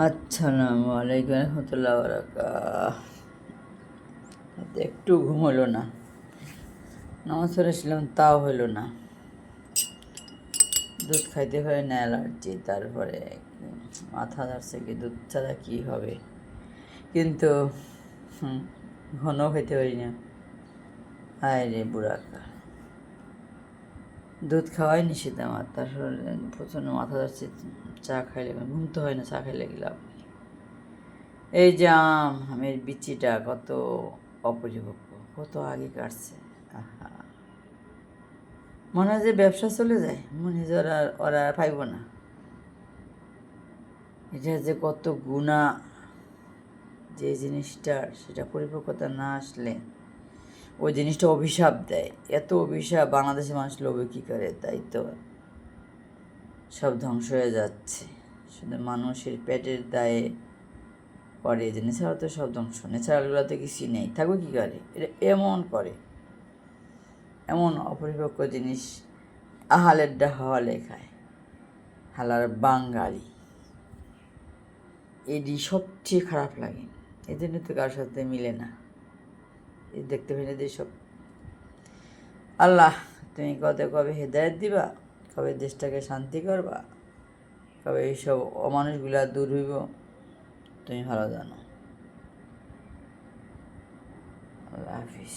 আসসালামু আলাইকুম রহমতুল্লাহ বারাকাতুহ। একটু ঘুম হলো না, নামাজ পড়েছিলাম তাও হলো না। দুধ খাইতে হয় না, অ্যালার্জি, তারপরে মাথা ধরছে কি দুধ ছাড়া কী হবে, কিন্তু ঘন খেতে পারি না। আয় রে বুড়াকা, দুধ খাওয়াই নিষেধ আমার, তারপরে প্রচণ্ড মাথা ধরছে। চা খাইলে ঘুম তো হয় না, চা খাইলে কি লাভ নেই। এই যে আমের বিচিটা কত অপরিপক্ক, কত আগে কাটছে। আহা, মনে হয় যে ব্যবসা চলে যায়, মনে হয় যে ওরা ওরা পাইব না। এটা যে কত গুণা, যে জিনিসটার সেটা পরিপক্কতা না আসলে ওই জিনিসটা অভিশাপ দেয়। এত অভিশাপ বাংলাদেশের মানুষ লোভে কী করে, তাই তো সব ধ্বংস হয়ে যাচ্ছে। শুধু মানুষের পেটের দায়ে করে, যে নেচারাল তো সব ধ্বংস, নেচারালগুলোতে কিছুই নেই, থাকবে কী করে। এটা এমন করে, এমন অপরিপক্ক জিনিস আহালের ডা হওয়ালে খায়। হালার বাঙালি, এটি সবচেয়ে খারাপ লাগে। এই জন্য তো কারোর সাথে মিলে না, এই দেখতে পেলে যে সব। আল্লাহ, তুমি কবে হেদায়েত দিবা, কবে দেশটাকে শান্তি করবা, কবে এইসব অমানুষগুলা দূর হইব, তুমি ভালো জানো। আল্লাহ হাফিজ।